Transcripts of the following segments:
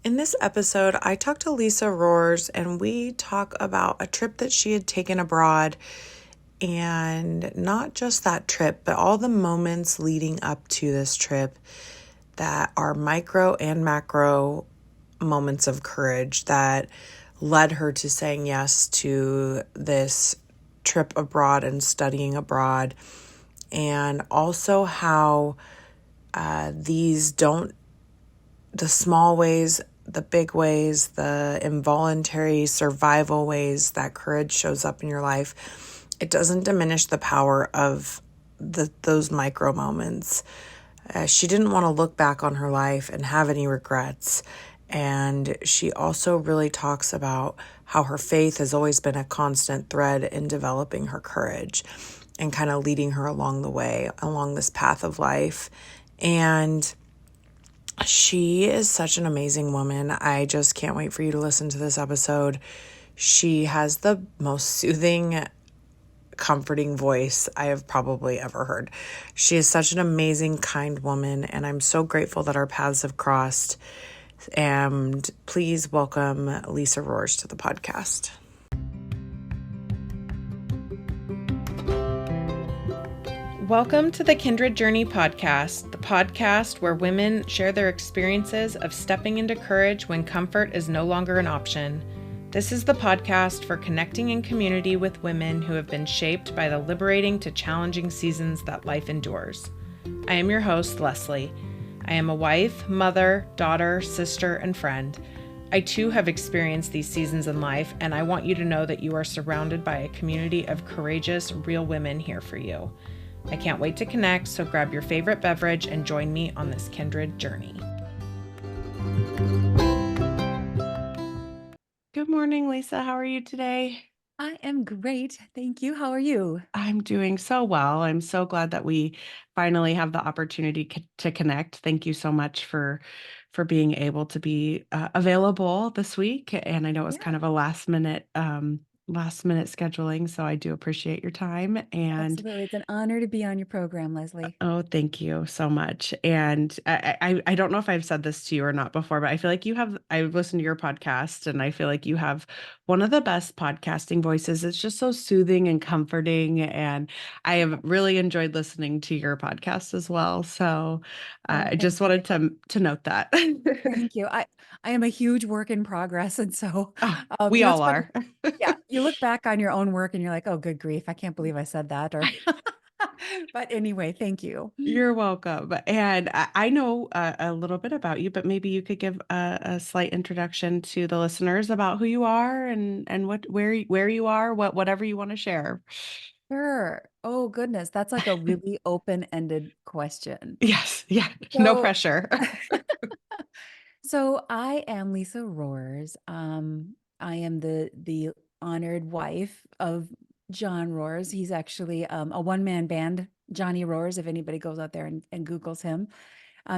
In this episode, I talked to Lisa Roers and we talk about a trip that she had taken abroad, and not just that trip, but all the moments leading up to this trip that are micro and macro moments of courage that led her to saying yes to this trip abroad and studying abroad, and also how these don't the small ways, the big ways, the involuntary survival ways that courage shows up in your life, it doesn't diminish the power of those micro moments. She didn't want to look back on her life and have any regrets. And she also really talks about how her faith has always been a constant thread in developing her courage and kind of leading her along the way, along this path of life. And she is such an amazing woman. I just can't wait for you to listen to this episode. She has the most soothing, comforting voice I have probably ever heard. She is such an amazing, kind woman, and I'm so grateful that our paths have crossed. And please welcome Lisa Roers to the podcast. Welcome to the Kindred Journey podcast, the podcast where women share their experiences of stepping into courage when comfort is no longer an option. This is the podcast for connecting in community with women who have been shaped by the liberating to challenging seasons that life endures. I am your host, Leslie. I am a wife, mother, daughter, sister, and friend. I too have experienced these seasons in life, and I want you to know that you are surrounded by a community of courageous, real women here for you. I can't wait to connect, so grab your favorite beverage and join me on this kindred journey. Good morning, Lisa. How are you today? I am great. Thank you. How are you? I'm doing so well. I'm so glad that we finally have the opportunity to connect. Thank you so much for being able to be available this week. And I know it was kind Yeah, of a last minute scheduling, so I do appreciate your time. And absolutely. It's an honor to be on your program, Leslie. oh, thank you so much. And I don't know if I've said this to you or not before, but I feel like I've listened to your podcast and I feel like you have one of the best podcasting voices. It's just so soothing and comforting. And I have really enjoyed listening to your podcast as well. So Oh, I just thank you. wanted to note that. Thank you. I am a huge work in progress. And so, Oh, we it's all funny. are. Yeah, you look back on your own work and you're like, oh, good grief. I can't believe I said that. Or, but anyway, thank you. You're welcome. And I know a little bit about you, but maybe you could give a slight introduction to the listeners about who you are and where you are, whatever you want to share. Sure. Oh, goodness. That's like a really open-ended question. Yes, yeah, no So, pressure. So I am Lisa Roers. I am the honored wife of John Roers. He's actually a one-man band, Johnny Roers, if anybody goes out there and Googles him.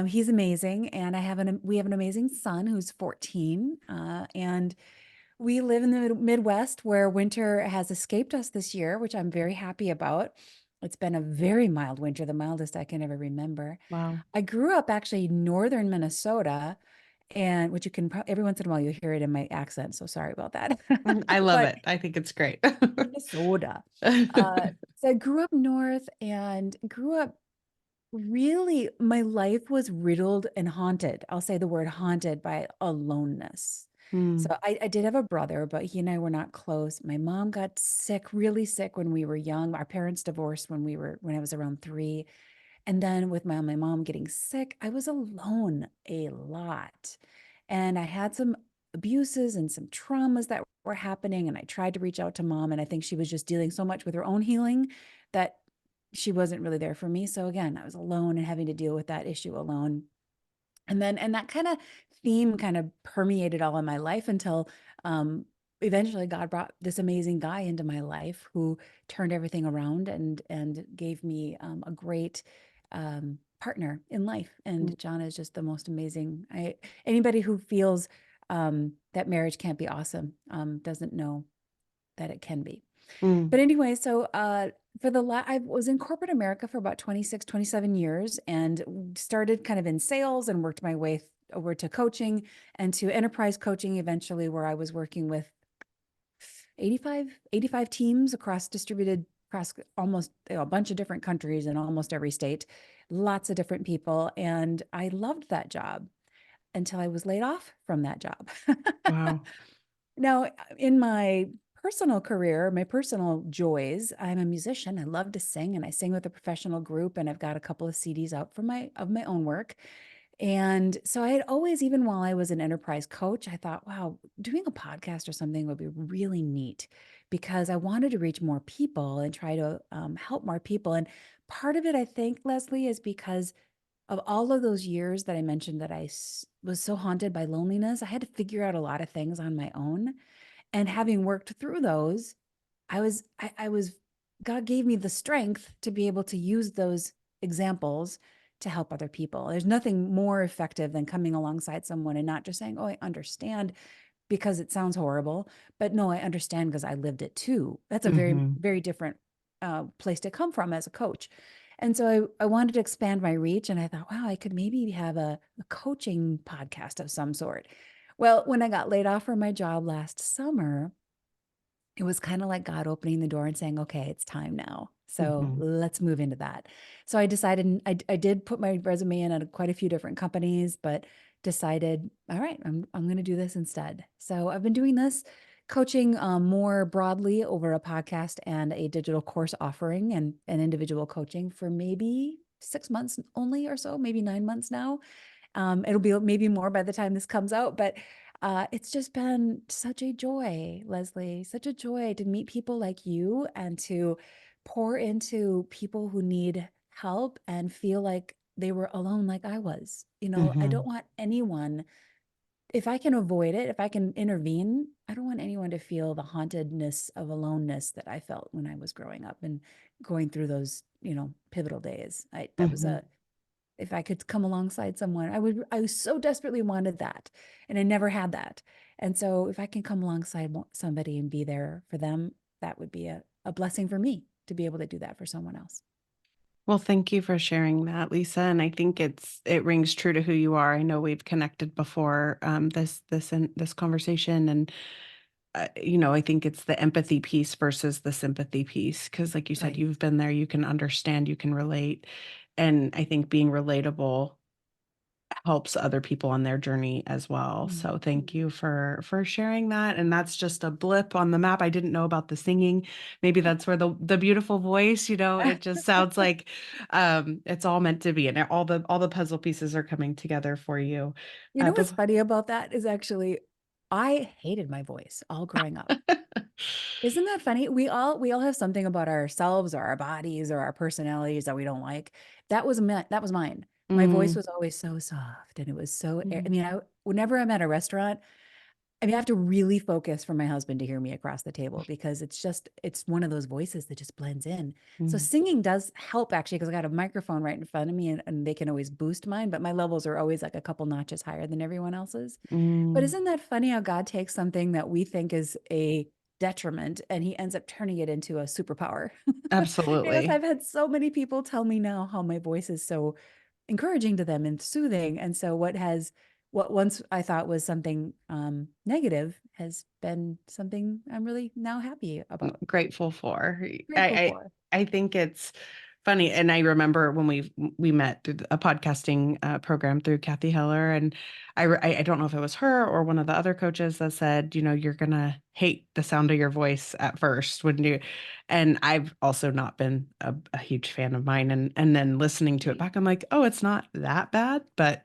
He's amazing. And we have an amazing son who's 14. And we live in the Midwest where winter has escaped us this year, which I'm very happy about. It's been a very mild winter, the mildest I can ever remember. Wow. I grew up actually in northern Minnesota, and which you can every once in a while you hear it in my accent, so sorry about that. I love But it. I think it's great. Minnesota. So I grew up north and grew up really, my life was riddled and haunted. I'll say the word haunted by aloneness. So Mm, I did have a brother, but he and I were not close. My mom got sick, really sick when we were young. Our parents divorced when I was around 3. And then with my mom getting sick, I was alone a lot. And I had some abuses and some traumas that were happening. And I tried to reach out to mom. And I think she was just dealing so much with her own healing that she wasn't really there for me. So again, I was alone and having to deal with that issue alone. And that kind of theme kind of permeated all of my life until eventually God brought this amazing guy into my life who turned everything around and gave me a great partner in life. mm, And John is just the most amazing. Anybody who feels that marriage can't be awesome doesn't know that it can be. mm, But anyway, so I was in corporate America for about 26, 27 years and started kind of in sales and worked my way over to coaching and to enterprise coaching eventually, where I was working with 85 teams across distributed across almost a bunch of different countries in almost every state, lots of different people. And I loved that job until I was laid off from that job. Wow. Now, in my personal career, my personal joys, I'm a musician. I love to sing and I sing with a professional group and I've got a couple of CDs out for my of my own work. And so I had always, even while I was an enterprise coach, I thought, wow, doing a podcast or something would be really neat because I wanted to reach more people and try to help more people. And part of it, I think, Leslie, is because of all of those years that I mentioned that was so haunted by loneliness. I had to figure out a lot of things on my own. And having worked through those, I was, God gave me the strength to be able to use those examples to help other people. There's nothing more effective than coming alongside someone and not just saying, oh, I understand because it sounds horrible, but no, I understand because I lived it too. That's a very, Mm-hmm. very different place to come from as a coach. And so I wanted to expand my reach and I thought, wow, I could maybe have a coaching podcast of some sort. Well, when I got laid off from my job last summer, it was kind of like God opening the door and saying, okay, it's time now. So Mm-hmm. let's move into that. So I decided I did put my resume in at quite a few different companies, but decided, all right, I'm going to do this instead. So I've been doing this coaching more broadly over a podcast and a digital course offering and individual coaching for maybe 6 months only or so, maybe 9 months now. It'll be maybe more by the time this comes out, but it's just been such a joy, Leslie, such a joy to meet people like you and to pour into people who need help and feel like they were alone like I was. I Mm-hmm. don't want anyone, if I can avoid it, if I can intervene, I don't want anyone to feel the hauntedness of aloneness that I felt when I was growing up and going through those, pivotal days. That was Mm-hmm. a if I could come alongside someone, I so desperately wanted that. And I never had that. And so if I can come alongside somebody and be there for them, that would be a blessing for me to be able to do that for someone else. Well, thank you for sharing that, Lisa. And I think it rings true to who you are. I know we've connected before, this conversation, and I think it's the empathy piece versus the sympathy piece. Because, like you said, Right. you've been there, you can understand, you can relate, and I think being relatable helps other people on their journey as well. So thank Mhm. you for sharing that. And that's just a blip on the map. I didn't know about the singing. Maybe that's where the beautiful voice, it just sounds like it's all meant to be, and all the puzzle pieces are coming together for you. You know what's Before. funny about that is actually I hated my voice all growing up. Isn't that funny? We all have something about ourselves or our bodies or our personalities that we don't like. That was mine. My voice Mm, was always so soft and it was so I mm, mean, whenever I'm at a restaurant, I mean, I have to really focus for my husband to hear me across the table because it's one of those voices that just blends in. So mm, singing does help actually because I got a microphone right in front of me and they can always boost mine, but my levels are always like a couple notches higher than everyone else's. But mm. isn't that funny how God takes something that we think is a detriment and he ends up turning it into a superpower? Because Absolutely. I've had so many people tell me now how my voice is so encouraging to them and soothing. And so what once I thought was something negative has been something I'm really now happy about, Grateful for. grateful I, for. I think it's funny, and I remember when we met through a podcasting program through Kathy Heller, and I don't know if it was her or one of the other coaches that said, you're gonna hate the sound of your voice at first when you, and I've also not been a huge fan of mine, and then listening to it Me. back, I'm like, oh, it's not that bad, but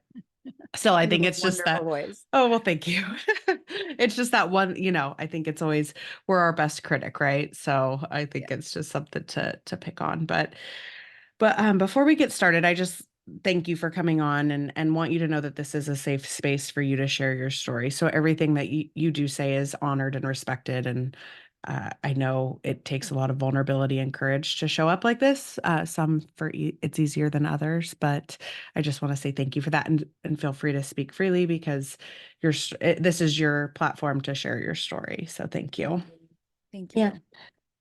still, I You have think a it's just wonderful that. voice. Oh, well, thank you. It's just that one, I think it's always we're our best critic, right? So I Yeah. think it's just something to pick on. But before we get started, I just thank you for coming on and want you to know that this is a safe space for you to share your story. So everything that you do say is honored and respected. And I know it takes a lot of vulnerability and courage to show up like this. Some it's easier than others, but I just want to say thank you for that, and feel free to speak freely because this is your platform to share your story. So thank you. Thank you. Thank Yeah. you.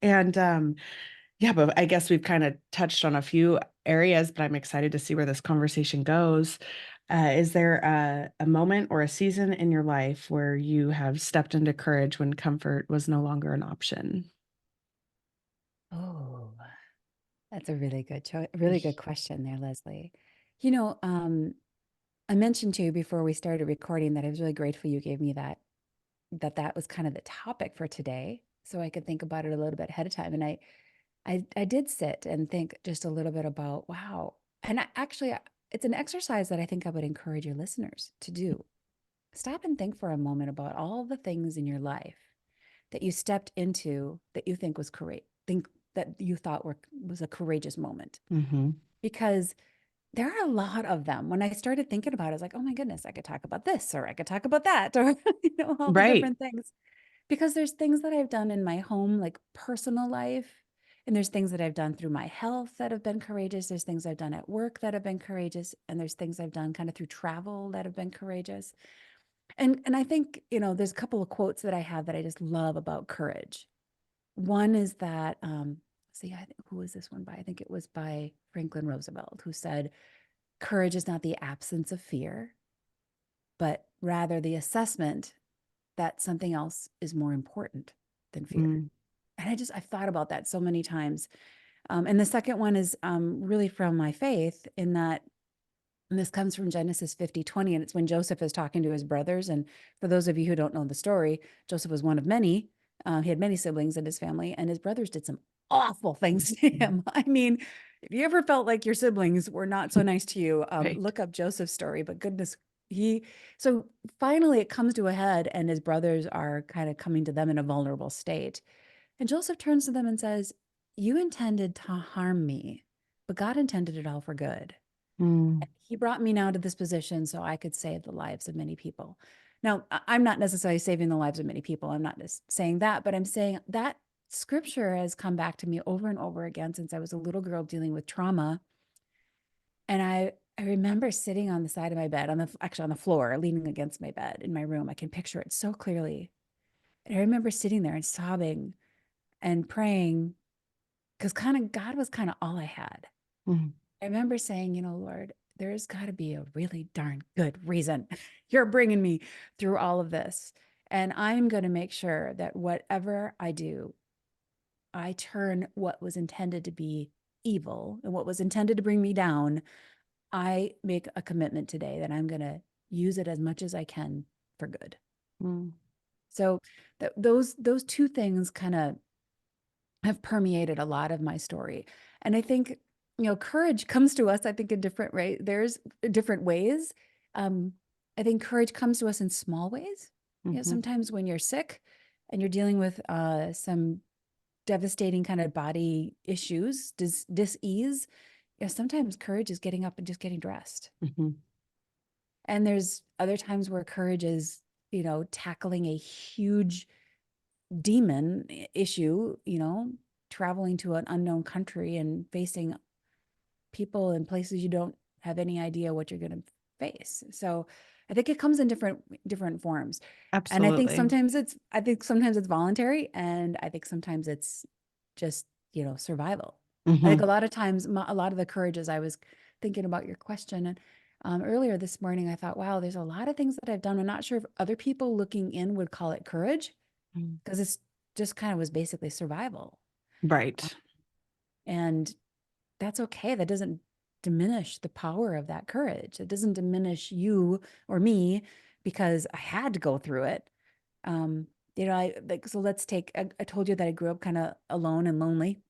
And yeah, but I guess we've kind of touched on a few areas, but I'm excited to see where this conversation goes. Is there a moment or a season in your life where you have stepped into courage when comfort was no longer an option? Oh, that's a really good question there, Leslie. You know, I mentioned to you before we started recording that I was really grateful you gave me that was kind of the topic for today, so I could think about it a little bit ahead of time. And I did sit and think just a little bit about wow. And it's an exercise that I think I would encourage your listeners to do. Stop and think for a moment about all the things in your life that you stepped into that you think was think that you thought was a courageous moment. Mm-hmm. Because there are a lot of them. When I started thinking about it, I was like, oh my goodness, I could talk about this or I could talk about that, or all the Right. different things. Because there's things that I've done in my home, like personal life, and there's things that I've done through my health that have been courageous. There's things I've done at work that have been courageous, and there's things I've done kind of through travel that have been courageous. And I think, there's a couple of quotes that I have that I just love about courage. One is that, I think, who was this one by? I think it was by Franklin Roosevelt, who said, courage is not the absence of fear, but rather the assessment that something else is more important than fear. Mm. And I've thought about that so many times. And the second one is really from my faith, in that, and this comes from Genesis 50:20, and it's when Joseph is talking to his brothers. And for those of you who don't know the story, Joseph was one of many. He had many siblings in his family, and his brothers did some awful things to him. I mean, if you ever felt like your siblings were not so nice to you, Right. look up Joseph's story. But goodness, he, so finally it comes to a head, and his brothers are kind of coming to them in a vulnerable state. And Joseph turns to them and says, you intended to harm me, but God intended it all for good. Mm. He brought me now to this position so I could save the lives of many people. Now, I'm not necessarily saving the lives of many people. I'm not just saying that, but I'm saying that scripture has come back to me over and over again since I was a little girl dealing with trauma. And I remember sitting on the side of my bed, actually on the floor, leaning against my bed in my room. I can picture it so clearly. And I remember sitting there and sobbing and praying, because kind of God was kind of all I had. Mm. I remember saying, Lord, there's got to be a really darn good reason you're bringing me through all of this. And I'm going to make sure that whatever I do, I turn what was intended to be evil and what was intended to bring me down. I make a commitment today that I'm going to use it as much as I can for good. Mm. So those two things kind of have permeated a lot of my story. And I think, courage comes to us, I think, in different ways. There's different ways. Um, I think courage comes to us in small ways. Mm-hmm. Sometimes when you're sick and you're dealing with some devastating kind of body issues, dis-ease, sometimes courage is getting up and just getting dressed. Mm-hmm. And there's other times where courage is, tackling a huge demon issue, traveling to an unknown country and facing people in places you don't have any idea what you're going to face. So I think it comes in different forms. And Absolutely. I think sometimes it's voluntary, and I think sometimes it's just, survival. I think Mm-hmm. a lot of times, a lot of the courage, as I was thinking about your question, and earlier this morning, I thought, wow, there's a lot of things that I've done. I'm not sure if other people looking in would call it courage, because it's just kind of was basically survival. Uh, Right. And that's okay. That doesn't diminish the power of that courage. It doesn't diminish you or me because I had to go through it. Um, so I told you that I grew up kind of alone and lonely.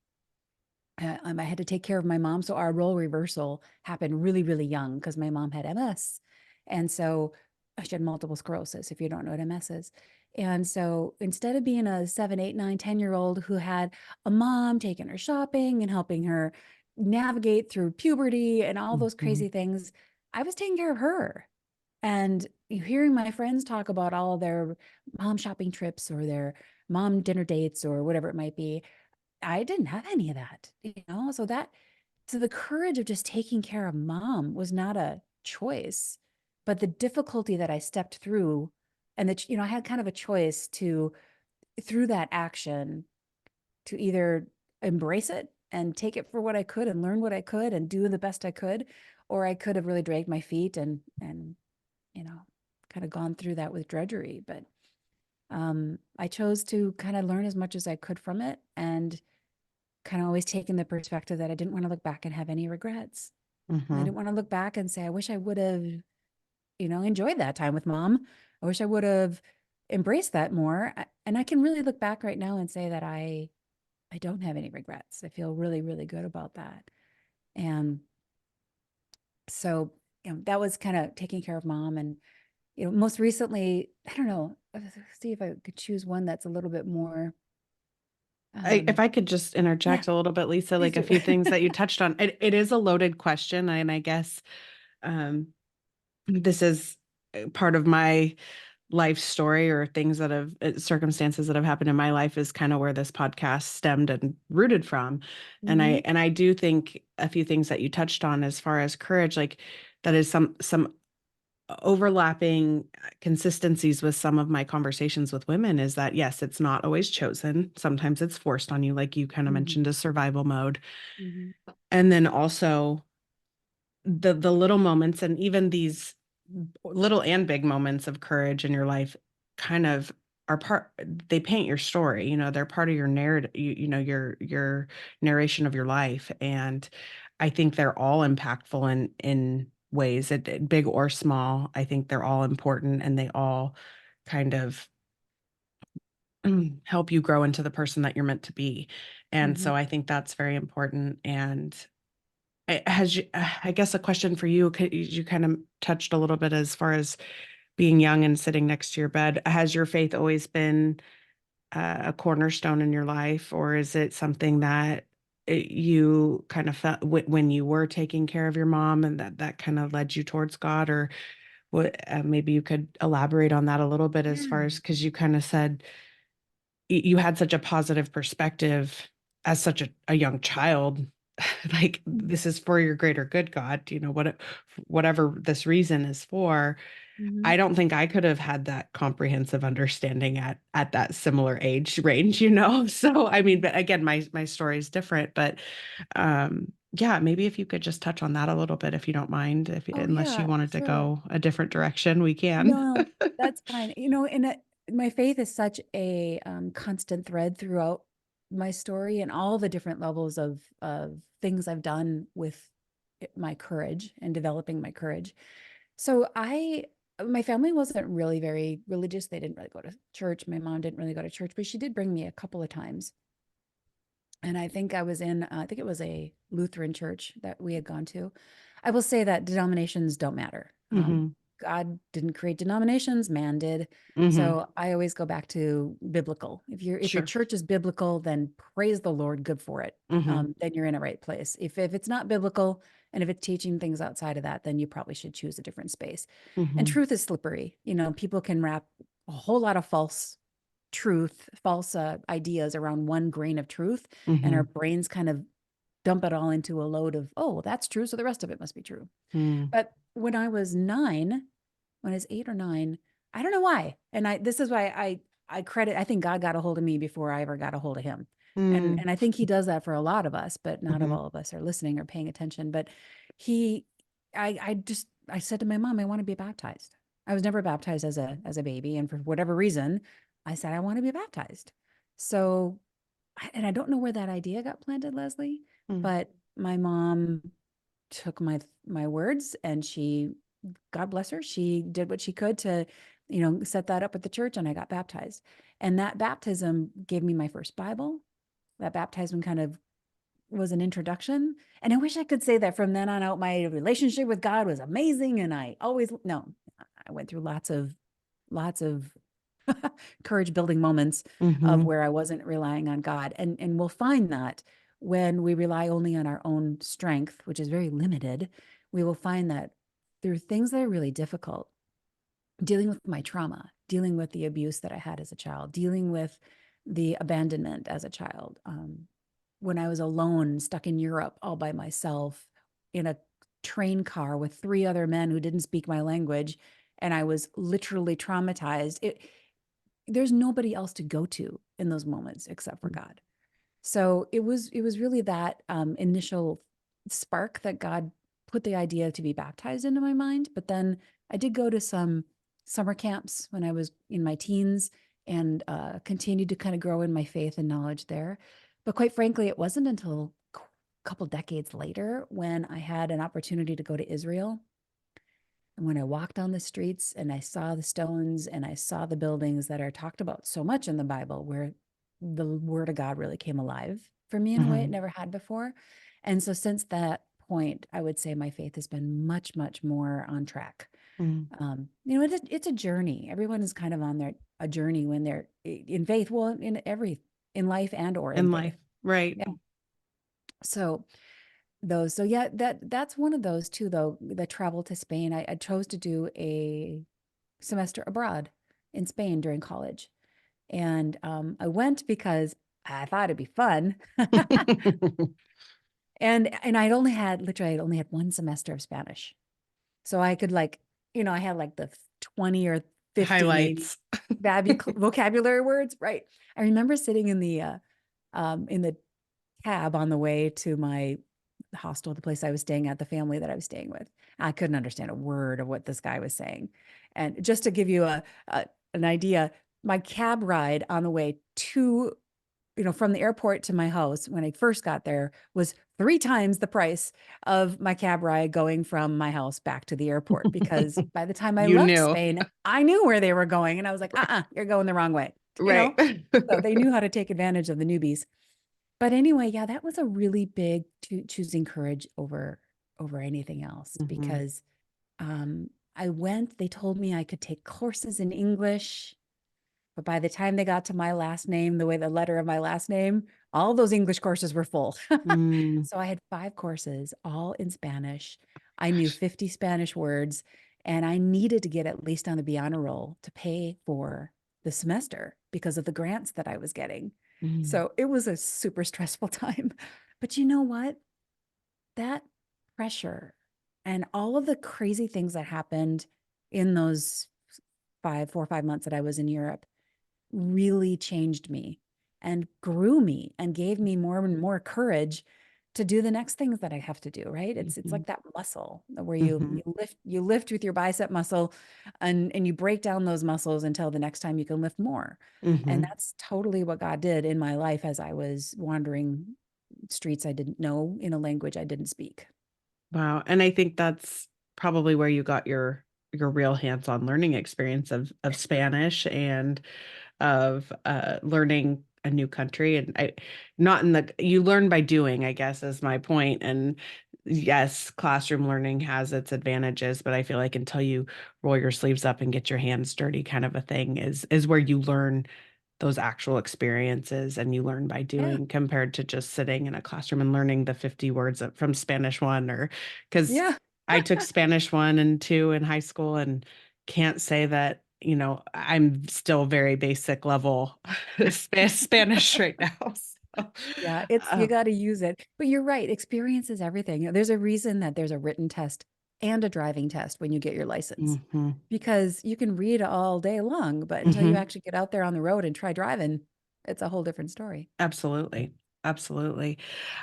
I had to take care of my mom. So our role reversal happened really, really young because my mom had MS. And so she had multiple sclerosis, if you don't know what MS is. And so instead of being a 7, 8, 9, 10-year-old who had a mom taking her shopping and helping her navigate through puberty and all those Mm-hmm. crazy things, I was taking care of her. And hearing my friends talk about all their mom shopping trips or their mom dinner dates or whatever it might be, I didn't have any of that, so the courage of just taking care of mom was not a choice, but the difficulty that I stepped through, and that, I had kind of a choice through that action, to either embrace it and take it for what I could and learn what I could and do the best I could, or I could have really dragged my feet and you know, kind of gone through that with drudgery. But I chose to kind of learn as much as I could from it, and kind of always taking the perspective that I didn't want to look back and have any regrets. I Mm-hmm. didn't want to look back and say, I wish I would have, enjoyed that time with mom. I wish I would have embraced that more. And I can really look back right now and say that I don't have any regrets. I feel really, really good about that. And so, that was kind of taking care of mom. And, most recently, I don't know, see if I could choose one that's a little bit more, If um, I could just yeah, interject a little bit, Lisa, please like a do. few things that you touched on. It is a loaded question, and I guess um, this is part of my life story, or things that have circumstances that have happened in my life, is kind of where this podcast stemmed and rooted from. And I Hmm. and I do think a few things that you touched on as far as courage, like that is some overlapping consistencies with some of my conversations with women, is that yes, it's not always chosen. Sometimes it's forced on you, like you kind of Hmm. mentioned, a survival mode. Hmm. And then also the little moments, and even these little and big moments of courage in your life, kind of are part, they paint your story, they're part of your narrative, your narration of your life. And I think they're all impactful in ways that, big or small. I think they're all important, and they all kind of help you grow into the person that you're meant to be. And Hmm. so I think that's very important. And I guess a question for you, you kind of touched a little bit as far as being young and sitting next to your bed. Has your faith always been a cornerstone in your life, or is it something that you kind of felt when you were taking care of your mom, and that kind of led you towards God? Or what? Maybe you could elaborate on that a little bit, as far Yeah. as, because you kind of said you had such a positive perspective as such a young child. Like, this is for your greater good, God, whatever this reason is for. Hmm. I don't think I could have had that comprehensive understanding at that similar age range, So I mean, but again, my story is different. But yeah, maybe if you could just touch on that a little bit, if you don't mind, if Oh unless you yeah, wanted to sure. go a different direction, we can. No, that's fine. My faith is such a constant thread throughout my story and all the different levels of things I've done with my courage and developing my courage. So my family wasn't really very religious. They didn't really go to church. My mom didn't really go to church, but she did bring me a couple of times. And I think I was in, I think it was a Lutheran church that we had gone to. I will say that denominations don't matter. Hmm. God didn't create denominations, man did. Hmm. So I always go back to biblical. If your Sure. church is biblical, then praise the Lord, good for it. Hmm. Then you're in a right place. If it's not biblical, and if it's teaching things outside of that, then you probably should choose a different space. And Hmm. truth is slippery. People can wrap a whole lot of false truth, false ideas around one grain of truth, and our Hmm. brains kind of dump it all into a load of, oh, well, that's true, so the rest of it must be true. Hmm. But when I was 8 or 9, I don't know why, and this is why I think God got a hold of me before I ever got a hold of him. And Hmm. and I think he does that for a lot of us, but not of Hmm. all of us are listening or paying attention. But he I said to my mom, I want to be baptized. I was never baptized as a baby, and for whatever reason, I said I want to be baptized. So, and I don't know where that idea got planted, Leslie, Hmm. but my mom took my words, and God bless her, she did what she could to, set that up at the church, and I got baptized. And that baptism gave me my first Bible. That baptism kind of was an introduction. And I wish I could say that from then on out, my relationship with God was amazing. And no, I went through lots of courage building moments of Hmm. where I wasn't relying on God. And we'll find that when we rely only on our own strength, which is very limited, we will find that through things that are really difficult, dealing with my trauma, dealing with the abuse that I had as a child, dealing with the abandonment as a child. When I was alone, stuck in Europe all by myself in a train car with three other men who didn't speak my language, and I was literally traumatized. There's nobody else to go to in those moments except for God. So it was really that initial spark that God put the idea to be baptized into my mind. But then I did go to some summer camps when I was in my teens and continued to kind of grow in my faith and knowledge there. But quite frankly, it wasn't until a couple decades later when I had an opportunity to go to Israel. And when I walked on the streets and I saw the stones and I saw the buildings that are talked about so much in the Bible, where the word of God really came alive for me in a way it Mhm. never had before. And so since that point, I would say my faith has been much, much more on track. Mhm. It's a journey. Everyone is kind of on a journey when they're in faith. Well, in life and or in In faith. life. Right. Yeah. So so yeah, that's one of those too, though. The travel to Spain, I chose to do a semester abroad in Spain during college, and I went because I thought it'd be fun. And I'd only had one semester of Spanish. So I could I had like the 20 or 50 maybe Highlights. vocabulary words, right? I remember sitting in the cab on the way to my hostel, the place I was staying at, the family that I was staying with. I couldn't understand a word of what this guy was saying. And just to give you an idea, my cab ride on the way to from the airport to my house when I first got there was 3 times the price of my cab ride going from my house back to the airport. Because by the time I You left knew. Spain, I knew where they were going. And I was like, you're going the wrong way, you Right. know? So they knew how to take advantage of the newbies. But anyway, yeah, that was a really big choosing courage over anything else Mhm. because I went, they told me I could take courses in English. But by the time they got to my last name, the way the letter of my last name, all those English courses were full. Mm, So I had 5 courses, all in Spanish. I knew gosh. 50 Spanish words, and I needed to get at least on the be honor roll to pay for the semester because of the grants that I was getting. Mm, So it was a super stressful time. But you know what? That pressure and all of the crazy things that happened in those 4 or 5 months that I was in Europe really changed me and grew me and gave me more and more courage to do the next things that I have to do, right? It's mhm, like that muscle where you mhm, you lift with your bicep muscle and you break down those muscles until the next time you can lift more. And mhm. that's totally what God did in my life as I was wandering streets I didn't know in a language I didn't speak. Wow. And I think that's probably where you got your real hands-on learning experience of Spanish and of learning a new country. And I not in the you learn by doing, I guess, is my point. And yes, classroom learning has its advantages, but I feel like until you roll your sleeves up and get your hands dirty kind of a thing is where you learn those actual experiences, and you learn by Yeah. doing compared to just sitting in a classroom and learning the 50 words from Spanish 1 or because Yeah. I took Spanish 1 and 2 in high school and can't say that, I'm still very basic level Spanish right now. So, Yeah, it's you uh, got to use it. But you're right, experience is everything. There's a reason that there's a written test and a driving test when you get your license. mhm, Because you can read all day long, but until you mhm. actually get out there on the road and try driving, it's a whole different story. Absolutely. Absolutely.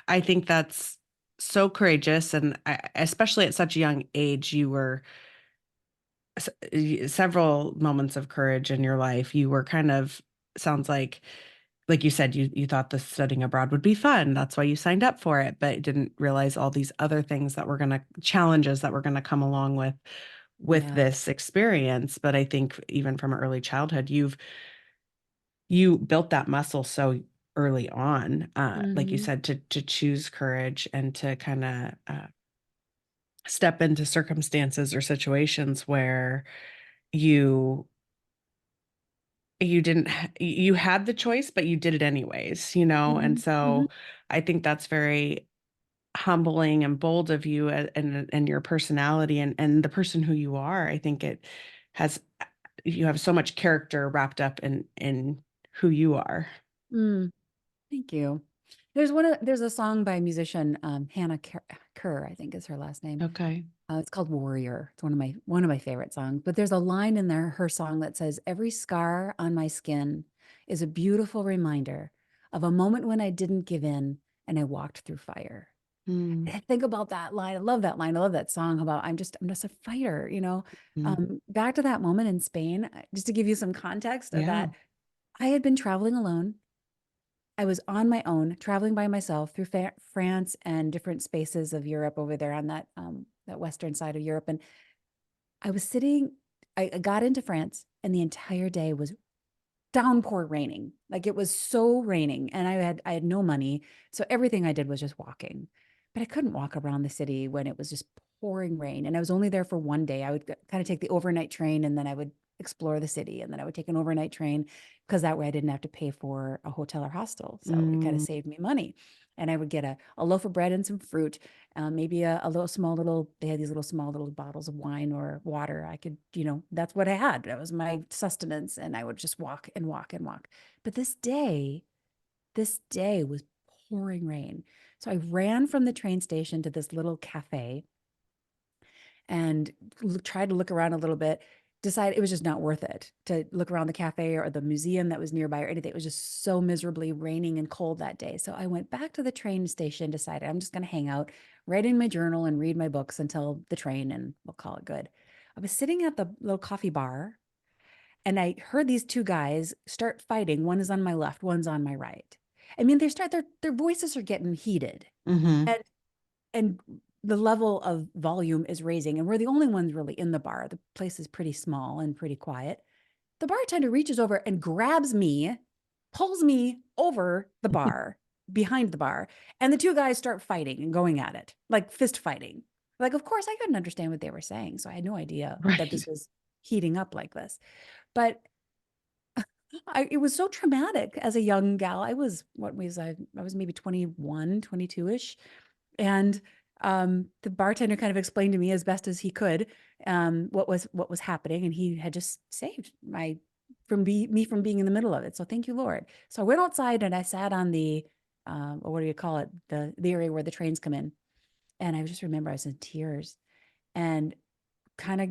I think that's so courageous. And especially at such a young age, you were several moments of courage in your life. You were kind of sounds like you said, you thought the studying abroad would be fun. That's why you signed up for it, but didn't realize all these other things that were going to challenges that were going to come along with Yeah. this experience. But I think even from early childhood, you built that muscle so early on, like you Hmm. said, to choose courage and to kind of step into circumstances or situations where you you didn't you had the choice but you did it anyways, and Hmm. Hmm. so I think that's very humbling and bold of you, and your personality and the person who you are. I think it has you have so much character wrapped up in who you are. Mm, thank you. There's a song by a musician, Hannah Kerr, I think is her last name. Okay. It's called Warrior. It's one of my favorite songs. But there's a line in there, her song that says, "Every scar on my skin is a beautiful reminder of a moment when I didn't give in and I walked through fire." Mm. I think about that line. I love that line. I love that song about I'm just a fighter, you know. Mm. Back to that moment in Spain, just to give you some context of Yeah. that, I had been traveling alone. I was on my own, traveling by myself through France and different spaces of Europe over there on that western side of Europe. And I was sitting, I got into France, and the entire day was downpour raining. Like it was so raining, and I had no money. So everything I did was just walking. But I couldn't walk around the city when it was just pouring rain. And I was only there for one day. I would kind of take the overnight train, and then I would explore the city, and then I would take an overnight train because that way I didn't have to pay for a hotel or hostel. So it kind of Mm. saved me money. And I would get a loaf of bread and some fruit, maybe a little small little, they had these little small little bottles of wine or water. I could, that's what I had. That was my sustenance. And I would just walk and walk and walk. But this day was pouring rain. So I ran from the train station to this little cafe and tried to look around a little bit. Decided it was just not worth it to look around the cafe or the museum that was nearby or anything. It was just so miserably raining and cold that day. So I went back to the train station, decided I'm just going to hang out, write in my journal, and read my books until the train, and we'll call it good. I was sitting at the little coffee bar, and I heard these two guys start fighting. One is on my left, one's on my right. I mean, their voices are getting heated. Mm-hmm. And and the level of volume is raising, and we're the only ones really in the bar. The place is pretty small and pretty quiet. The bartender reaches over and grabs me, pulls me over the bar, behind the bar, and the two guys start fighting and going at it, like fist fighting. Like, of course, I couldn't understand what they were saying, so I had no idea that this Right. was heating up like this. But it was so traumatic as a young gal. I was maybe 21, 22-ish. And the bartender kind of explained to me as best as he could what was happening, and he had just saved me from being in the middle of it. So thank you, Lord. So I went outside and I sat on the or what do you call it, the area where the trains come in, and I just remember I was in tears and kind of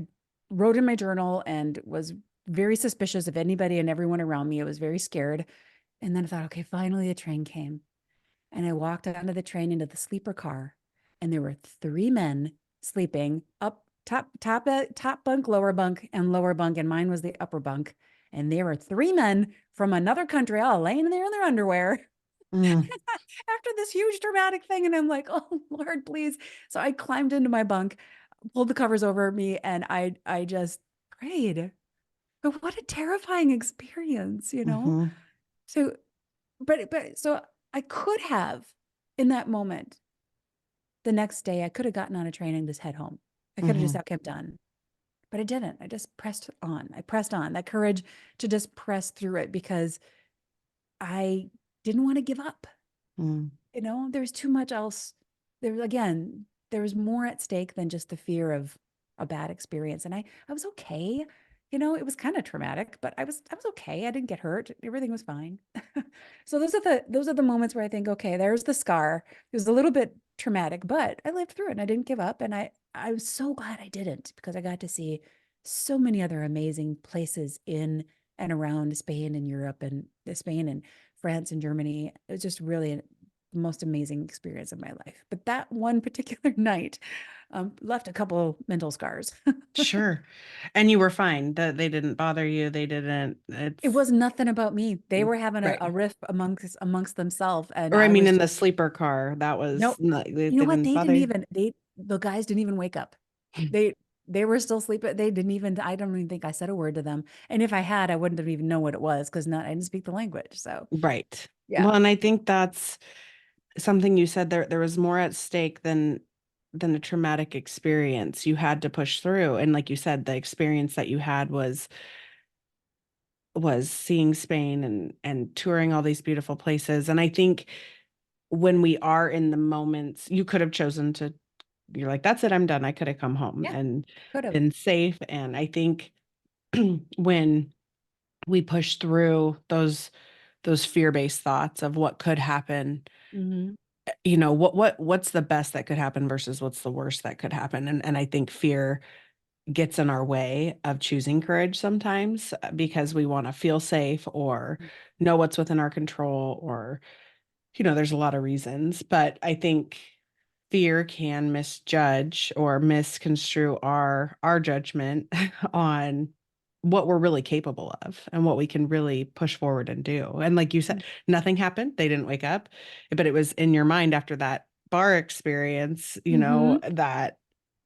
wrote in my journal and was very suspicious of anybody and everyone around me. I was very scared, and then I thought, okay, finally the train came. And I walked onto the train into the sleeper car, and there were three men sleeping up top bunk, lower bunk, and lower bunk, and mine was the upper bunk. And there were three men from another country all laying there in their underwear Mm. after this huge dramatic thing. And I'm like, oh Lord, please. So I climbed into my bunk, pulled the covers over me, and I just prayed. But what a terrifying experience, you know? Mm-hmm. So but so I could have in that moment, the next day, I could have gotten on a train and just head home. I could have Mm-hmm. just kept on, but I didn't. I just pressed on. I pressed on, that courage to just press through it because I didn't want to give up. Mm. There's too much else. There was more at stake than just the fear of a bad experience. And I was okay. It was kind of traumatic, but I was okay. I didn't get hurt. Everything was fine. So those are the moments where I think, okay, there's the scar. It was a little bit traumatic, but I lived through it and I didn't give up. And I was so glad I didn't, because I got to see so many other amazing places in and around Spain and Europe, and Spain and France and Germany. It was just really the most amazing experience of my life. But that one particular night left a couple mental scars. Sure. And you were fine. That they didn't bother you. They didn't. It It's was nothing about me. They were having a, right. a riff amongst themselves, and Or I I mean, was in just the sleeper car, that was nope. not, they You know what? didn't They didn't bother even the guys didn't even wake up. They they were still sleeping. They didn't even. I don't even think I said a word to them. And if I had, I wouldn't have even known what it was because not I didn't speak the language. So Right. yeah. Well, and I think that's something you said there was more at stake than a traumatic experience. You had to push through. And like you said, the experience that you had was seeing Spain and touring all these beautiful places. And I think when we are in the moments, you could have chosen to, you're like, that's it, I'm done. I could have come home Yeah, and could have. been safe. And I think when we push through those fear-based thoughts of what could happen, Hmm. what's the best that could happen versus what's the worst that could happen. And I think fear gets in our way of choosing courage sometimes because we want to feel safe or know what's within our control or there's a lot of reasons. But I think fear can misjudge or misconstrue our judgment on what we're really capable of and what we can really push forward and do. And like you said, nothing happened. They didn't wake up, but it was in your mind after that bar experience, Mm-hmm. that,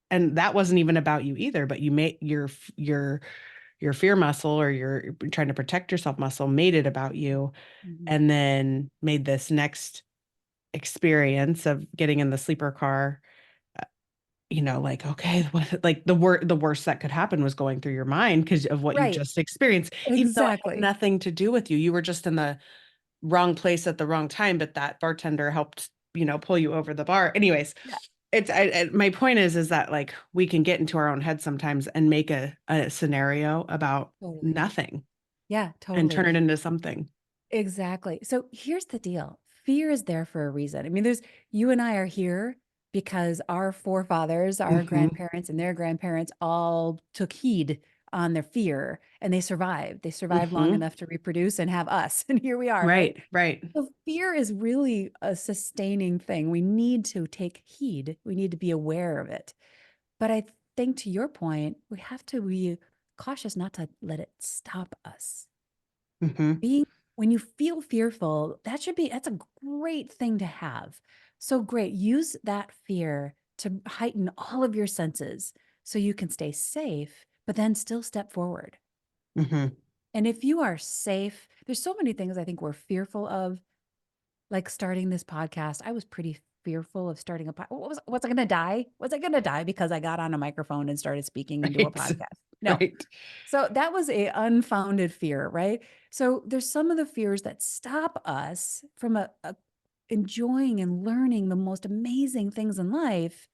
and that wasn't even about you either, but you made your fear muscle, or your trying to protect yourself muscle, made it about you, Mm-hmm. and then made this next experience of getting in the sleeper car, like, okay, what, like the worst that could happen was going through your mind because of what you Right. just experienced, even though it had Exactly. nothing to do with you. You were just in the wrong place at the wrong time, but that bartender helped, pull you over the bar. Anyways, Yeah, my point is that like we can get into our own head sometimes and make a scenario about totally. nothing Yeah, and totally. turn it into something. Exactly. So here's the deal. Fear is there for a reason. I mean, you and I are here because our forefathers, our Hmm. grandparents, and their grandparents all took heed on their fear and they survived. They survived long Hmm. enough to reproduce and have us. And here we are, right? Right, right. So fear is really a sustaining thing. We need to take heed. We need to be aware of it. But I think to your point, we have to be cautious not to let it stop us. Hmm. Being When you feel fearful, that's a great thing to have. So great. Use that fear to heighten all of your senses so you can stay safe, but then still step forward. Hmm. And if you are safe, there's so many things I think we're fearful of, like starting this podcast. I was pretty fearful of starting a podcast. Was I going to die? Was I going to die because I got on a microphone and started speaking into a Right. podcast? No. Right. So that was a unfounded fear, right? So there's some of the fears that stop us from enjoying and learning the most amazing things in life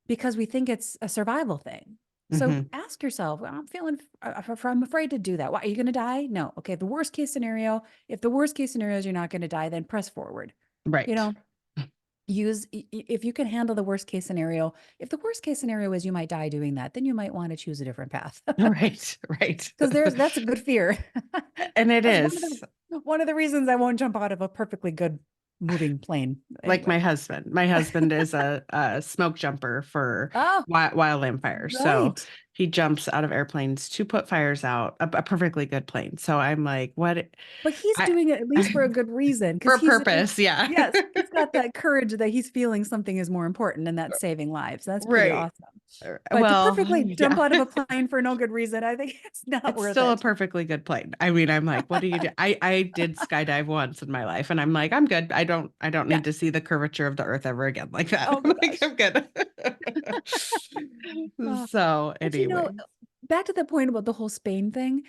because we think it's a survival thing. So Hmm. ask yourself, well, I'm afraid to do that. Why, are you going to die? No. Okay. The worst case scenario, if the worst case scenario is you're not going to die, then press forward. You Right. know, if you can handle the worst case scenario. If the worst case scenario is you might die doing that, then you might want to choose a different path. Right. Right. Because that's a good fear. And it That's is. one of the reasons I won't jump out of a perfectly good moving plane. Like Anyway. my husband is a smoke jumper for Oh, wildland fires. So right. he jumps out of airplanes to put fires out, a perfectly good plane. So I'm like, what? But he's I doing it at least for a good reason because for a purpose. Yeah. yes, he's got that courage that he's feeling something is more important and that's saving lives. That's pretty Right. awesome. But to Well, perfectly jump yeah. out of a plane for no good reason, I think it's not It's worth still a it. perfectly good plane. I mean, I'm like, what do you do? I did skydive once in my life, and I'm like, I'm good. I don't Yeah. need to see the curvature of the earth ever again like that. Oh I'm my like, gosh. I'm good. Oh, So but anyway. back to the point about the whole Spain thing,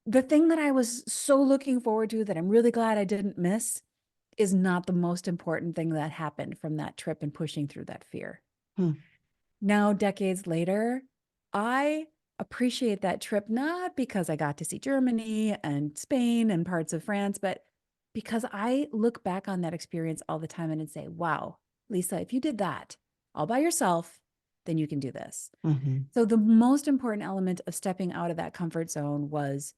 the thing that I was so looking forward to that I'm really glad I didn't miss is not the most important thing that happened from that trip and pushing through that fear. Hmm. Now, decades later, I appreciate that trip not because I got to see Germany and Spain and parts of France, but because I look back on that experience all the time and say, wow, Lisa, if you did that all by yourself, then you can do this. Hmm. So, the most important element of stepping out of that comfort zone was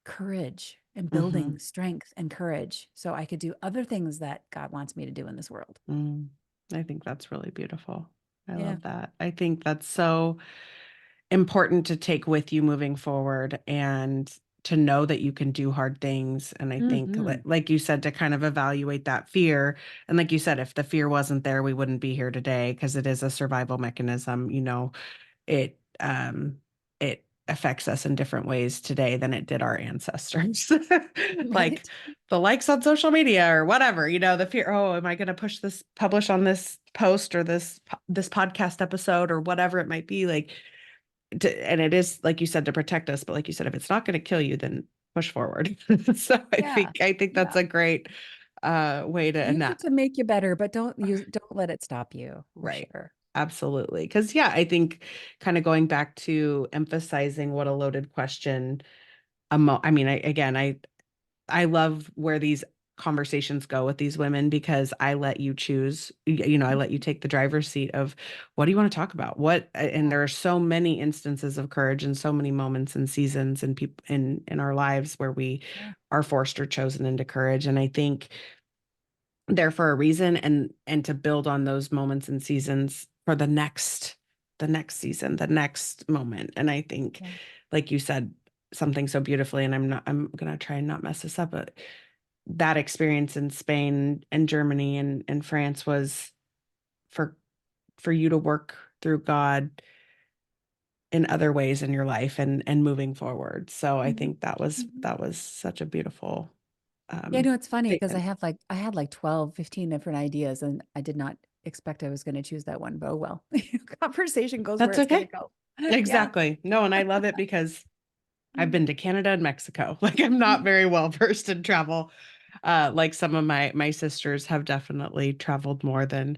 courage and Hmm. building strength and courage so I could do other things that God wants me to do in this world. Mm. I think that's really beautiful. I Yeah. love that. I think that's so important to take with you moving forward, and to know that you can do hard things. And I think, Hmm. like you said, to kind of evaluate that fear. And like you said, if the fear wasn't there, we wouldn't be here today because it is a survival mechanism. It affects us in different ways today than it did our ancestors. Like Right. the likes on social media or whatever, the fear, oh, am I going to publish on this post or this podcast episode or whatever it might be, like, and it is, like you said, to protect us, but like you said, if it's not going to kill you, then push forward. So I Yeah. think I think that's Yeah. a great way to end Use that. it to make you better, but don't let it stop you for Right. sure. Absolutely. Because, yeah, I think kind of going back to emphasizing what a loaded question, I mean, I love where these conversations go with these women because I let you choose, I let you take the driver's seat of what do you want to talk about? And Yeah. there are so many instances of courage and so many moments and seasons and people in our lives where we Yeah. are forced or chosen into courage. And I think there for a reason, and to build on those moments and seasons for the next season, the next moment. And I think, Yeah. like you said something so beautifully, and I'm gonna try and not mess this up, but that experience in Spain and Germany and France was for you to work through God in other ways in your life and moving forward. So I Mhm. think that was Mhm. that was such a beautiful Yeah, no, it's funny because statement. I had like 12, 15 different ideas and I did not expect I was going to choose that one, but oh well. Conversation goes where That's it's going to okay. go. Yeah. Exactly. No, and I love it because I've been to Canada and Mexico. Like I'm not very well versed in travel. Like some of my sisters have definitely traveled more than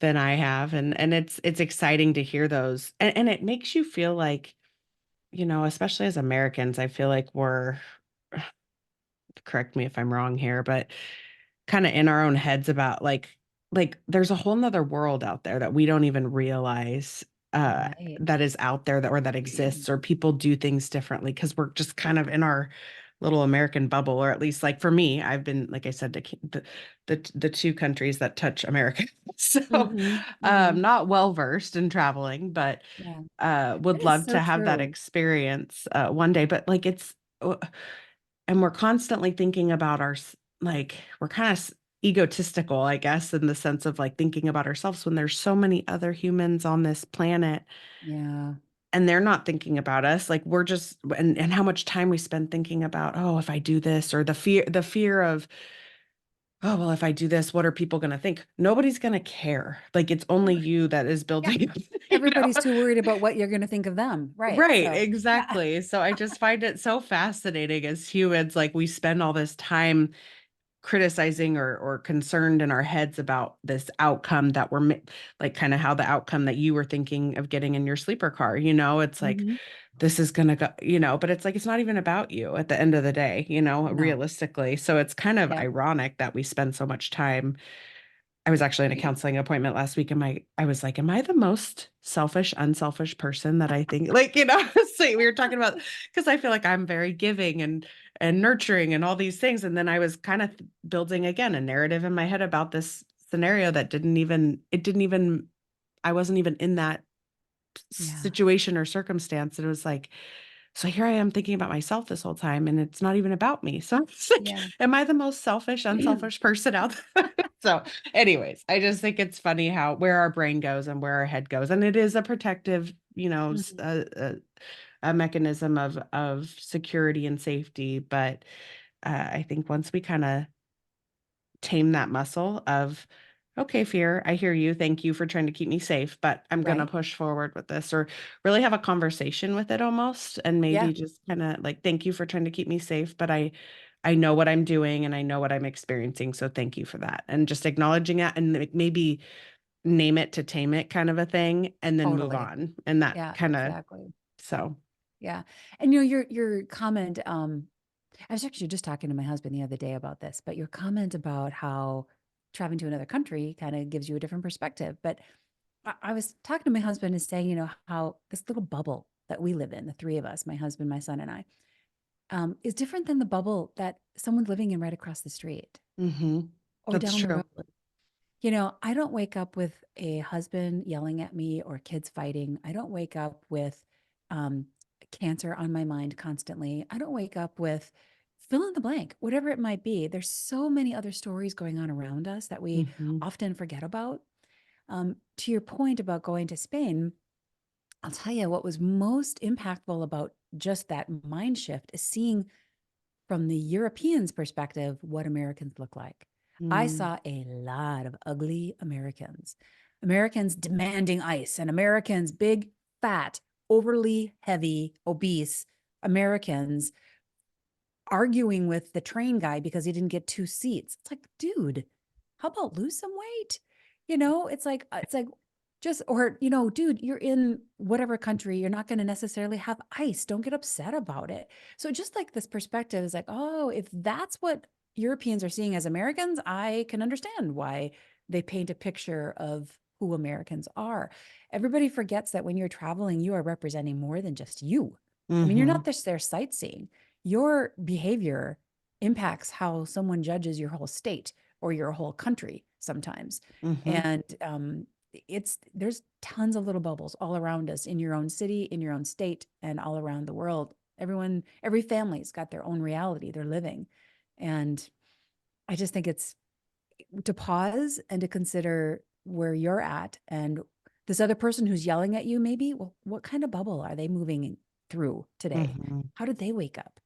I have. And it's exciting to hear those. And it makes you feel like, especially as Americans, I feel like we're, correct me if I'm wrong here, but kind of in our own heads about like there's a whole nother world out there that we don't even realize Right. that is out there, that or that exists, or people do things differently because we're just kind of in our little American bubble. Or at least, like, for me, I've been, like I said, to the two countries that touch America. So Hmm. Hmm. not well versed in traveling, but Yeah. That would is love so to have that true. experience one day. But like and we're constantly thinking about like we're kind of egotistical, I guess, in the sense of like thinking about ourselves when there's so many other humans on this planet Yeah. and they're not thinking about us. Like we're just, and how much time we spend thinking about, oh, if I do this, or the fear of, oh, well, if I do this, what are people going to think? Nobody's going to care. Like it's only you that is Yeah. building, Everybody's too worried about what you're going to think of them. Right. Right, So, yeah. exactly. So I just find it so fascinating as humans. Like we spend all this time criticizing or concerned in our heads about this outcome that like kind of how the outcome that you were thinking of getting in your sleeper car, it's like Hmm. this is gonna go, but it's like it's not even about you at the end of the day, No. realistically. So it's kind of Yeah. ironic that we spend so much time. I was actually in a counseling appointment last week, and I was like, am I the most selfish, unselfish person that I think? Like, so we were talking about, because I feel like I'm very giving and nurturing and all these things. And then I was kind of building again a narrative in my head about this scenario that didn't even I wasn't even in that Yeah. situation or circumstance. And it was like, so here I am thinking about myself this whole time, and it's not even about me. So it's like, Yeah. am I the most selfish, unselfish person out there? So, anyways, I just think it's funny how where our brain goes and where our head goes, and it is a protective, Mhm. a mechanism of security and safety. But I think once we kind of tame that muscle of, okay, fear, I hear you. Thank you for trying to keep me safe, but I'm going to Right. push forward with this, or really have a conversation with it almost. And Yeah. maybe just kind of like, thank you for trying to keep me safe, but I know what I'm doing and I know what I'm experiencing. So thank you for that. And just acknowledging that, and maybe name it to tame it, kind of a thing, and then move Totally. on. And that Yeah, kind of, exactly. so. Yeah. And your comment, I was actually just talking to my husband the other day about this, but your comment about how traveling to another country kind of gives you a different perspective. But I was talking to my husband and saying, how this little bubble that we live in, the three of us, my husband, my son, and I, is different than the bubble that someone living in right across the street Hmm. or That's down the true. road. I don't wake up with a husband yelling at me or kids fighting. I don't wake up with um, cancer on my mind constantly. I don't wake up with fill in the blank, whatever it might be. There's so many other stories going on around us that we Hmm. often forget about. To your point about going to Spain, I'll tell you what was most impactful about just that mind shift is seeing from the Europeans' perspective, what Americans look like. I Mm. saw a lot of ugly Americans, Americans demanding ice, and Americans, big, fat, overly heavy, obese Americans arguing with the train guy because he didn't get two seats. It's like, dude, how about lose some weight? It's like just or dude, you're in whatever country, you're not going to necessarily have ice. Don't get upset about it. So just like this perspective is like, oh, if that's what Europeans are seeing as Americans, I can understand why they paint a picture of who Americans are. Everybody forgets that when you're traveling, you are representing more than just you. I mean, you're not Hmm. just there sightseeing. Your behavior impacts how someone judges your whole state or your whole country sometimes. Mm-hmm. And there's tons of little bubbles all around us in your own city, in your own state, and all around the world. Every family's got their own reality they're living. And I just think it's to pause and to consider where you're at and this other person who's yelling at you, maybe, well, what kind of bubble are they moving through today? Mm-hmm. How did they wake up?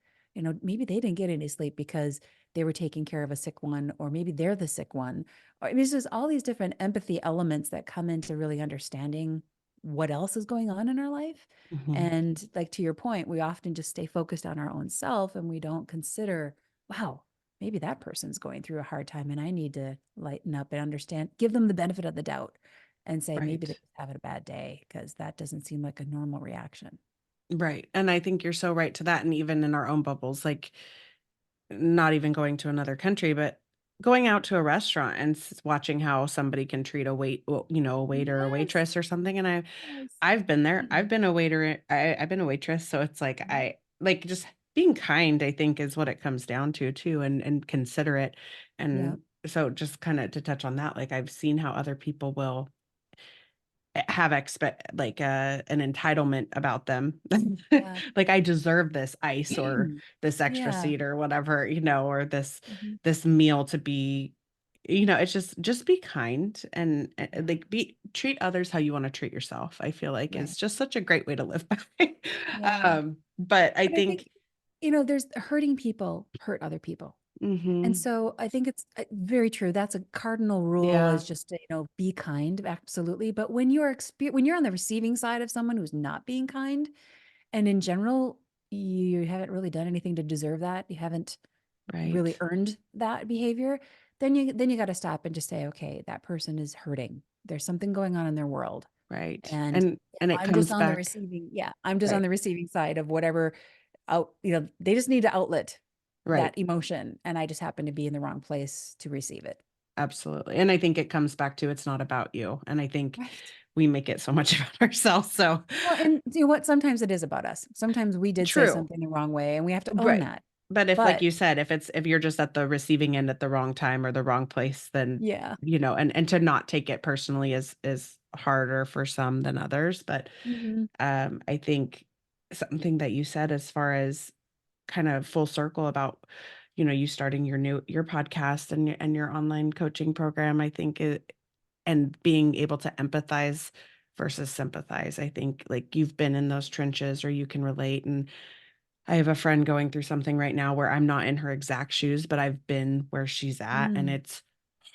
Maybe they didn't get any sleep because they were taking care of a sick one, or maybe they're the sick one. Or, I mean, it's just all these different empathy elements that come into really understanding what else is going on in our life. Mm-hmm. And like to your point, we often just stay focused on our own self and we don't consider, wow, maybe that person's going through a hard time and I need to lighten up and understand, give them the benefit of the doubt and say maybe they're Right. just having a bad day because that doesn't seem like a normal reaction. Right. And I think you're so right to that. And even in our own bubbles, like not even going to another country, but going out to a restaurant and watching how somebody can treat a waiter or Yes. waitress or something. And Yes. I've been there. I've been a waiter. I've been a waitress. So it's like, Mhm. I like just being kind, I think is what it comes down to too, and considerate. Yeah. And so just kind of to touch on that, like I've seen how other people will have an entitlement about them. Yeah. Like I deserve this ice or this extra Yeah. seat or whatever, or this Mhm. this meal to be, it's just be kind and Yeah. like be treat others how you want to treat yourself. I feel like is Right. just such a great way to live by. Yeah. But I But I think, think there's hurting people hurt other people. And mhm, so I think it's very true. That's a cardinal rule yeah, is just to, be kind, absolutely. But when you're on the receiving side of someone who's not being kind, and in general, you haven't really done anything to deserve that, you haven't really right, earned that behavior, then you got to stop and just say, okay, that person is hurting. There's something going on in their world. right. And if And it I'm just comes on the back, receiving, yeah, I'm just on right, the receiving side of whatever they just need to outlet right. that emotion. And I just happen to be in the wrong place to receive it. Absolutely. And I think it comes back to it's not about you. And I think Right. we make it so much about ourselves. So Well, and you know what? Sometimes it is about us. Sometimes we did say true. something the wrong way and we have to own Right. that. But if, like But you said, if you're just at the receiving end at the wrong time or the wrong place, then, yeah. and to not take it personally is harder for some than others. But Hmm. I think something that you said as far as kind of full circle about, you starting your podcast and your online coaching program, I think and being able to empathize versus sympathize. I think like you've been in those trenches or you can relate. And I have a friend going through something right now where I'm not in her exact shoes, but I've been where she's at and Mm. it's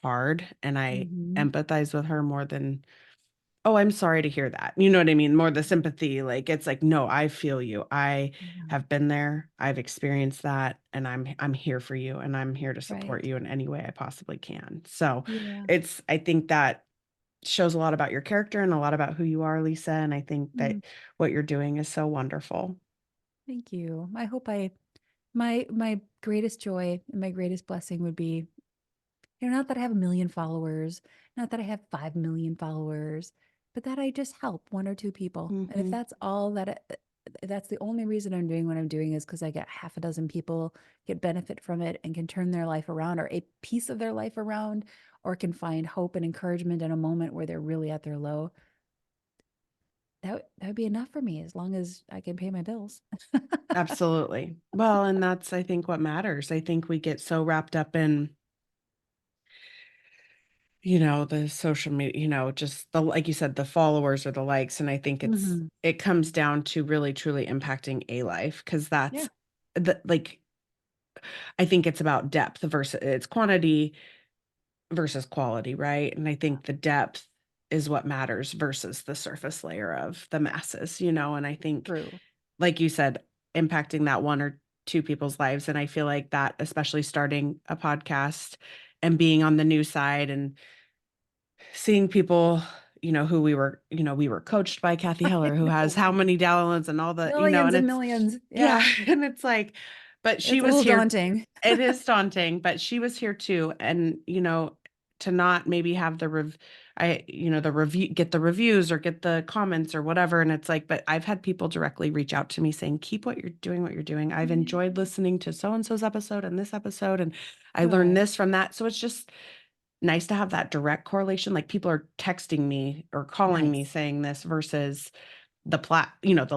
hard. And I Hmm. empathize with her more than, oh, I'm sorry to hear that. You know what I mean? More the sympathy. Like it's like, no, I feel you. I Yeah. have been there. I've experienced that and I'm here for you and I'm here to support Right. you in any way I possibly can. So Yeah. I think that shows a lot about your character and a lot about who you are, Lisa. And I think Mm. that what you're doing is so wonderful. Thank you. I hope my greatest joy and my greatest blessing would be, not that I have a million followers, not that I have 5 million followers, but that I just help one or two people. And if Hmm. that's all that, if that's the only reason I'm doing what I'm doing is because I get half a dozen people get benefit from it and can turn their life around or a piece of their life around, or can find hope and encouragement in a moment where they're really at their low, that would be enough for me as long as I can pay my bills. Absolutely. Well, and that's, I think, what matters. I think we get so wrapped up in, the social media, just like you said, the followers or the likes. And I think Hmm. it comes down to really truly impacting a life because Yeah, that's like, I think it's about depth versus it's quantity versus quality, right? And I think the depth is what matters versus the surface layer of the masses, and I think, true. like you said, impacting that one or two people's lives. And I feel like that, especially starting a podcast and being on the news side and seeing people, who we were coached by Kathy I Heller, who has know. how many downloads and all the, Millions and and it's, millions. yeah. Yeah. And it's like, but she It's a was little here. daunting. It is daunting, but she was here too. And, to not maybe have the review, get the reviews or get the comments or whatever. And it's like, but I've had people directly reach out to me saying, keep what you're doing. I've Yeah. enjoyed listening to so-and-so's episode and this episode, and I learned Good. this from that. So it's just nice to have that direct correlation. Like people are texting me or calling me Nice. saying this versus the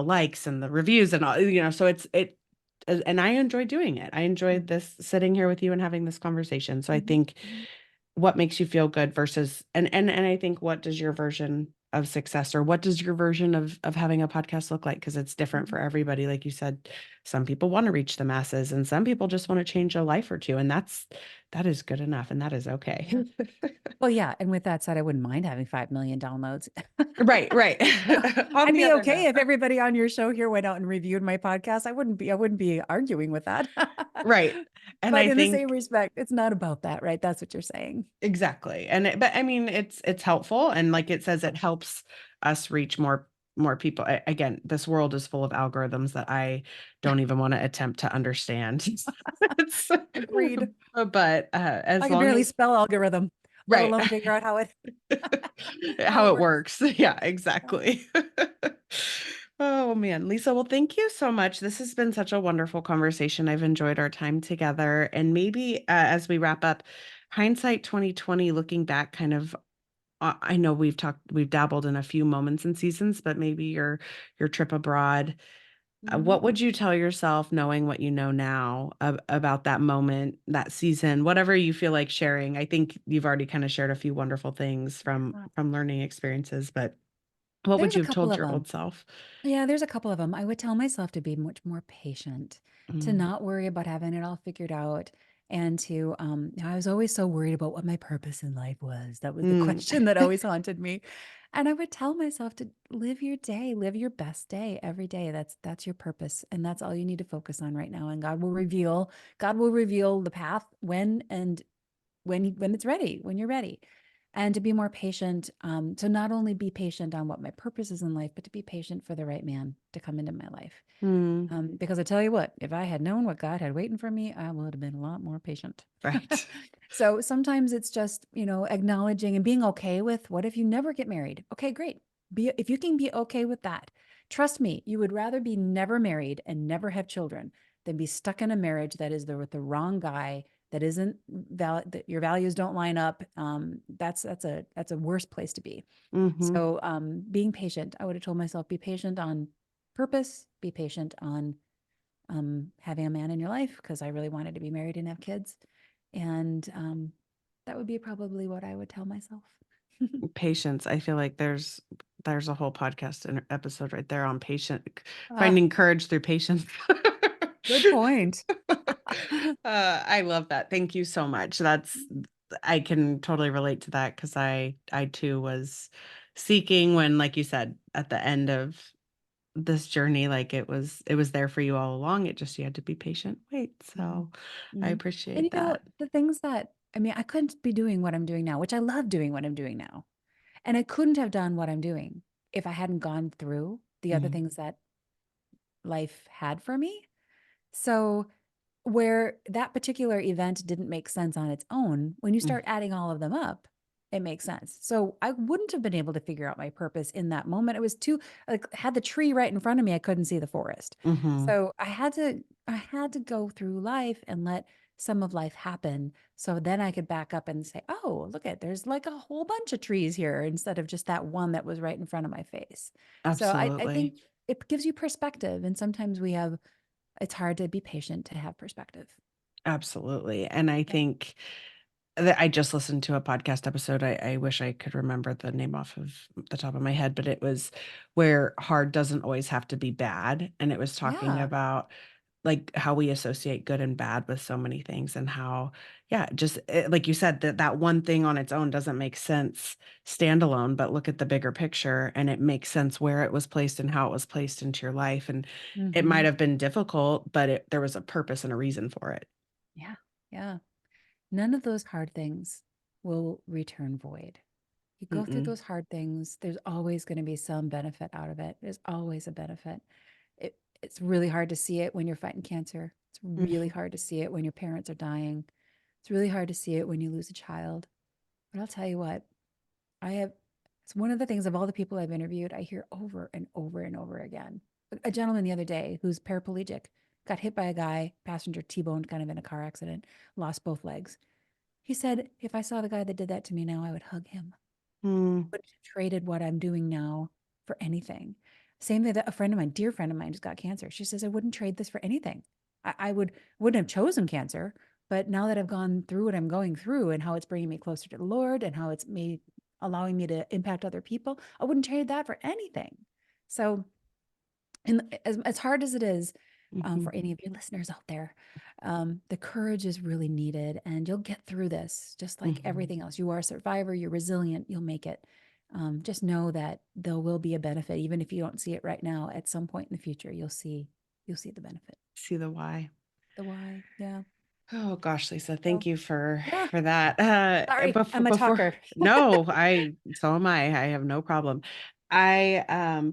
likes and the reviews and all, so and I enjoy doing it. I enjoyed this sitting here with you and having this conversation. So I Mhm. think what makes you feel good versus, and I think, what does your version of success, or what does your version of having a podcast look like? Because it's different for Mhm. everybody. Like you said, some people want to reach the masses and some people just want to change a life or two. And that is good enough. And that is okay. Yeah. Well, yeah. And with that said, I wouldn't mind having 5 million downloads. Right, right. On I'd the be other okay note. if everybody on your show here went out and reviewed my podcast. I wouldn't be arguing with that. Right. And But I in the same think respect, it's not about that, right? That's what you're saying. exactly. But I mean, it's helpful. And like it says, it helps us reach more people. Again, this world is full of algorithms that I don't even want to attempt to understand. It's- Agreed. but I as can long barely as spell algorithm, let right. alone figure out how How it it works. works. Yeah, Yeah. exactly. Oh man, Lisa, well, thank you so much. This has been such a wonderful conversation. I've enjoyed our time together. And maybe as we wrap up, hindsight 2020, looking back, kind of, I know we've dabbled in a few moments and seasons, but maybe your trip abroad. Mhm. What would you tell yourself, knowing what you know now, about that moment, that season, whatever you feel like sharing? I think you've already kind of shared a few wonderful things from learning experiences, but what would There's a you have couple told of your them. old self? Yeah, there's a couple of them. I would tell myself to be much more patient, to Mm, not worry about having it all figured out, and to I was always so worried about what my purpose in life was. That was the mm, question that always haunted me. And I would tell myself to live your day, live your best day every day. That's your purpose, and that's all you need to focus on right now. And God will reveal the path when it's ready, when you're ready. And to be more patient, to not only be patient on what my purpose is in life, but to be patient for the right man to come into my life. mm, Because I tell you what, if I had known what God had waiting for me, I would have been a lot more patient. right. So sometimes it's just, acknowledging and being okay with, what if you never get married? Okay, great. If you can be okay with that, trust me, you would rather be never married and never have children than be stuck in a marriage that is there with the wrong guy, that isn't valid, that your values don't line up. That's a worse place to be. Hmm. So being patient, I would have told myself, be patient on purpose, be patient on having a man in your life, because I really wanted to be married and have kids. And that would be probably what I would tell myself. Patience. I feel like there's a whole podcast episode right there on Ah, finding courage through patience. good point. I love that. Thank you so much. I can totally relate to that because I too was seeking when, like you said, at the end of this journey, like it was there for you all along. It just, you had to be patient. Wait. Mhm. So I Mhm. And appreciate that. the things that, I mean, I couldn't be doing what I'm doing now, which I love doing what I'm doing now. And I couldn't have done what I'm doing if I hadn't gone through the other Mm, things that life had for me. So, where that particular event didn't make sense on its own, when you mm, start adding all of them up, it makes sense. So, I wouldn't have been able to figure out my purpose in that moment. It was too, like, had the tree right in front of me, I couldn't see the forest. mhm. So, I had to go through life and let some of life happen, so then I could back up and say, "Oh, look at, there's like a whole bunch of trees here instead of just that one that was right in front of my face." So I Absolutely. think it gives you perspective, and sometimes it's hard to be patient to have perspective. Absolutely. And I Yeah. think that I just listened to a podcast episode. I wish I could remember the name off of the top of my head, but it was where hard doesn't always have to be bad. And it was talking Yeah. about like how we associate good and bad with so many things, and how, yeah, just like you said, that one thing on its own doesn't make sense standalone, but look at the bigger picture and it makes sense where it was placed and how it was placed into your life. And it might Mhm. have been difficult, but there was a purpose and a reason for it. Yeah. Yeah. None of those hard things will return void. You go through Mm-mm. those hard things, there's always going to be some benefit out of it. There's always a benefit. It's really hard to see it when you're fighting cancer. It's really Mhm. hard to see it when your parents are dying. It's really hard to see it when you lose a child. But I'll tell you what, I have, it's one of the things of all the people I've interviewed, I hear over and over and over again. A gentleman the other day who's paraplegic got hit by a guy, passenger T-boned kind of in a car accident, lost both legs. He said, if I saw the guy that did that to me now, I would hug him. Mm, Wouldn't have traded what I'm doing now for anything. Same thing that a friend of mine, dear friend of mine, just got cancer. She says, I wouldn't trade this for anything. I wouldn't have chosen cancer, but now that I've gone through what I'm going through and how it's bringing me closer to the Lord and how it's allowing me to impact other people, I wouldn't trade that for anything. So, and as hard as it is, mhm. for any of your listeners out there, the courage is really needed, and you'll get through this just like Mhm. everything else. You are a survivor, you're resilient, you'll make it. Just know that there will be a benefit, even if you don't see it right now. At some point in the future, you'll see the benefit. See the why. The why, yeah. Oh gosh, Lisa, thank So, you for yeah. that. Sorry, Before I'm a talker. no, so am I. I have no problem.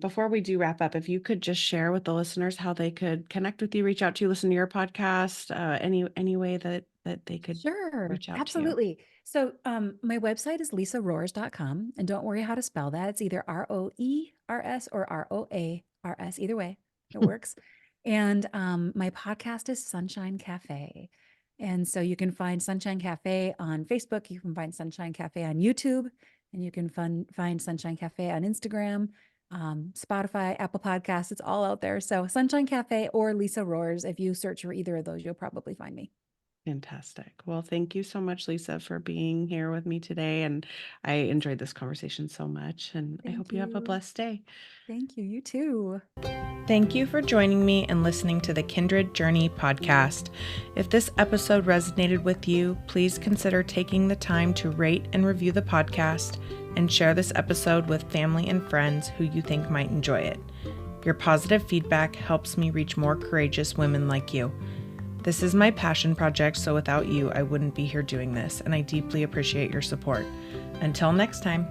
Before we do wrap up, if you could just share with the listeners how they could connect with you, reach out to you, listen to your podcast, any way that they could Sure, reach out to you. absolutely. So, my website is lisaroers.com, and don't worry how to spell that. It's either Roers or Roars, either way, it works. And my podcast is Sunshine Cafe. And so you can find Sunshine Cafe on Facebook, you can find Sunshine Cafe on YouTube, and you can find Sunshine Cafe on Instagram, Spotify, Apple Podcasts. It's all out there. So, Sunshine Cafe or Lisa Roers, if you search for either of those, you'll probably find me. Fantastic. Well, thank you so much, Lisa, for being here with me today. And I enjoyed this conversation so much. And I Thank hope you have a you. blessed day. Thank you. You too. Thank you for joining me and listening to the Kindred Journey podcast. If this episode resonated with you, please consider taking the time to rate and review the podcast and share this episode with family and friends who you think might enjoy it. Your positive feedback helps me reach more courageous women like you. This is my passion project, so without you, I wouldn't be here doing this, and I deeply appreciate your support. Until next time.